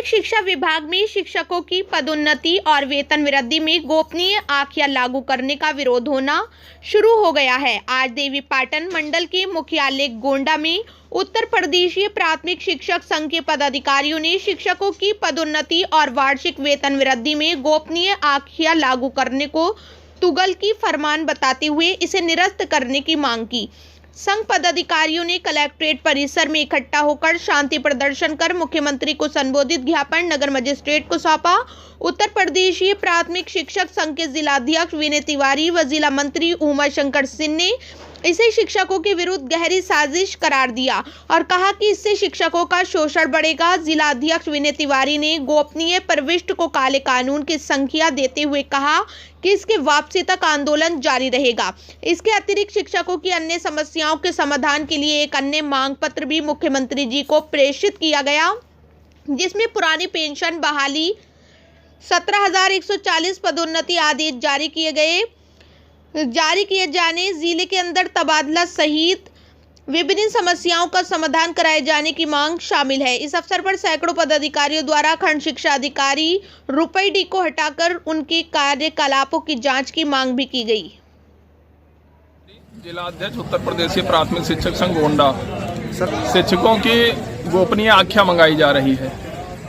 प्राथमिक शिक्षा विभाग में शिक्षकों की पदोन्नति और वेतन वृद्धि में गोपनीय आख्या लागू करने का विरोध होना शुरू हो गया है। आज देवीपाटन मंडल के मुख्यालय गोंडा में उत्तर प्रदेशीय प्राथमिक शिक्षक संघ के पदाधिकारियों ने शिक्षकों की पदोन्नति और वार्षिक वेतन वृद्धि में गोपनीय आख्या लागू करने को तुगलकी फरमान बताते हुए इसे निरस्त करने की मांग की। संघ पदाधिकारियों ने कलेक्ट्रेट परिसर में इकट्ठा होकर शांति प्रदर्शन कर मुख्यमंत्री को संबोधित ज्ञापन नगर मजिस्ट्रेट को सौंपा। उत्तर प्रदेशीय प्राथमिक शिक्षक संघ के जिलाध्यक्ष विनय तिवारी व जिला मंत्री उमाशंकर सिंह ने इसे शिक्षकों के विरुद्ध गहरी साजिश करार दिया और कहा कि इससे शिक्षकों का शोषण बढ़ेगा। जिलाध्यक्ष विनय तिवारी ने गोपनीय प्रविष्ट को काले कानून की संख्या देते हुए कहा कि इसके वापसी तक आंदोलन जारी रहेगा। इसके अतिरिक्त शिक्षकों की अन्य समस्याओं के समाधान के लिए एक अन्य मांग पत्र भी मुख्यमंत्री जी को प्रेषित किया गया, जिसमें पुरानी पेंशन बहाली, 17,140 पदोन्नति आदेश जारी किए जाने, जिले के अंदर तबादला सहित विभिन्न समस्याओं का समाधान कराए जाने की मांग शामिल है। इस अवसर पर सैकड़ों पदाधिकारियों द्वारा खंड शिक्षा अधिकारी रुपई डी को हटाकर उनके कार्यकलापों की जांच की मांग भी की गई। जिला अध्यक्ष उत्तर प्रदेशीय प्राथमिक शिक्षक संघ गोंडा। शिक्षकों की गोपनीय आख्या मंगाई जा रही है,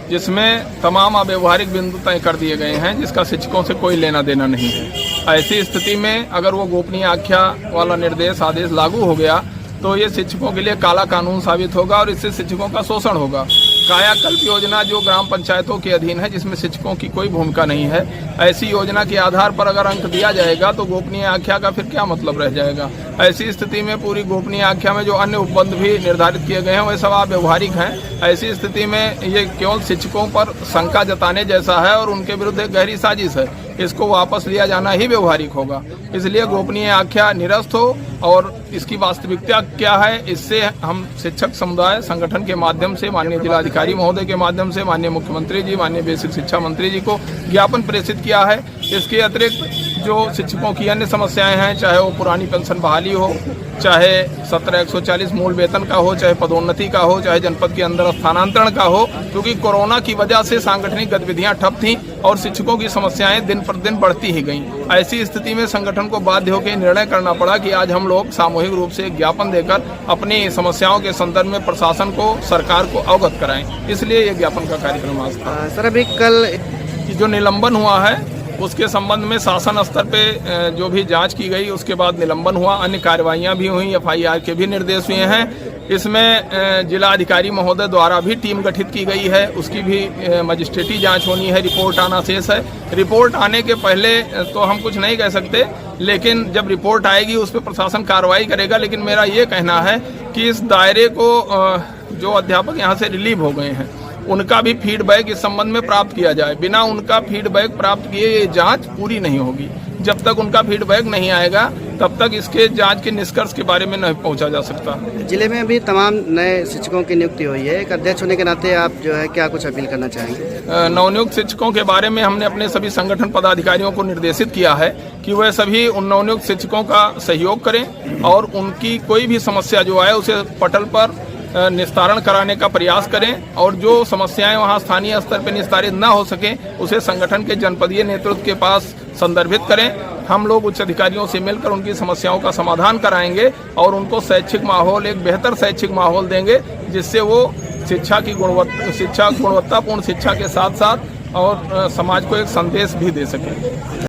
जिसमें तमाम अव्यवहारिक बिंदु तय कर दिए गए हैं, जिसका शिक्षकों से कोई लेना देना नहीं है। ऐसी स्थिति में अगर वो गोपनीय आख्या वाला निर्देश आदेश लागू हो गया तो ये शिक्षकों के लिए काला कानून साबित होगा और इससे शिक्षकों का शोषण होगा। कायाकल्प योजना जो ग्राम पंचायतों के अधीन है, जिसमें शिक्षकों की कोई भूमिका नहीं है, ऐसी योजना के आधार पर अगर अंक दिया जाएगा तो गोपनीय आख्या का फिर क्या मतलब रह जाएगा। ऐसी स्थिति में पूरी गोपनीय आख्या में जो अन्य उपबंध भी निर्धारित किए गए हैं वे सब अव्यवहारिक हैं। ऐसी स्थिति में ये केवल शिक्षकों पर शंका जताने जैसा है और उनके विरुद्ध एक गहरी साजिश है। इसको वापस लिया जाना ही व्यवहारिक होगा। इसलिए गोपनीय आख्या निरस्त हो और इसकी वास्तविकता क्या है, इससे हम शिक्षक समुदाय संगठन के माध्यम से माननीय जिलाधिकारी महोदय के माध्यम से माननीय मुख्यमंत्री जी, माननीय बेसिक शिक्षा मंत्री जी को ज्ञापन प्रेषित किया है। इसके अतिरिक्त जो शिक्षकों की अन्य समस्याएं हैं, चाहे वो पुरानी पेंशन बहाली हो, चाहे 17,140 मूल वेतन का हो, चाहे पदोन्नति का हो, चाहे जनपद के अंदर स्थानांतरण का हो, क्योंकि कोरोना की वजह से सांगठनिक गतिविधियां ठप थीं और शिक्षकों की समस्याएं दिन पर दिन बढ़ती ही गईं। ऐसी स्थिति में संगठन को बाध्य होकर निर्णय करना पड़ा कि आज हम लोग सामूहिक रूप से ज्ञापन देकर अपनी समस्याओं के संदर्भ में प्रशासन को, सरकार को अवगत कराएं। इसलिए ये ज्ञापन का कार्यक्रम आज था। सर, अभी कल जो निलंबन हुआ है उसके संबंध में शासन स्तर पे जो भी जांच की गई, उसके बाद निलंबन हुआ, अन्य कार्रवाइयां भी हुई, FIR के भी निर्देश हुए हैं। इसमें जिला अधिकारी महोदय द्वारा भी टीम गठित की गई है, उसकी भी मजिस्ट्रेटी जांच होनी है, रिपोर्ट आना शेष है। रिपोर्ट आने के पहले तो हम कुछ नहीं कह सकते, लेकिन जब रिपोर्ट आएगी उस पर प्रशासन कार्रवाई करेगा। लेकिन मेरा ये कहना है कि इस दायरे को जो अध्यापक यहाँ से रिलीव हो गए हैं उनका भी फीडबैक इस संबंध में प्राप्त किया जाए। बिना उनका फीडबैक प्राप्त किए ये जांच पूरी नहीं होगी। जब तक उनका फीडबैक नहीं आएगा तब तक इसके जांच के निष्कर्ष के बारे में नहीं पहुंचा जा सकता। जिले में अभी तमाम नए शिक्षकों की नियुक्ति हुई है, एक अध्यक्ष होने के नाते आप जो है क्या कुछ अपील करना चाहेंगे? नवनियुक्त शिक्षकों के बारे में हमने अपने सभी संगठन पदाधिकारियों को निर्देशित किया है कि वह सभी उन नवनियुक्त शिक्षकों का सहयोग करें और उनकी कोई भी समस्या जो है उसे पटल पर निस्तारण कराने का प्रयास करें और जो समस्याएं वहां स्थानीय स्तर पर निस्तारित न हो सके उसे संगठन के जनपदीय नेतृत्व के पास संदर्भित करें। हम लोग उच्च अधिकारियों से मिलकर उनकी समस्याओं का समाधान कराएंगे और उनको शैक्षिक माहौल, एक बेहतर शैक्षिक माहौल देंगे, जिससे वो गुणवत्तापूर्ण शिक्षा के साथ साथ और समाज को एक संदेश भी दे सकें।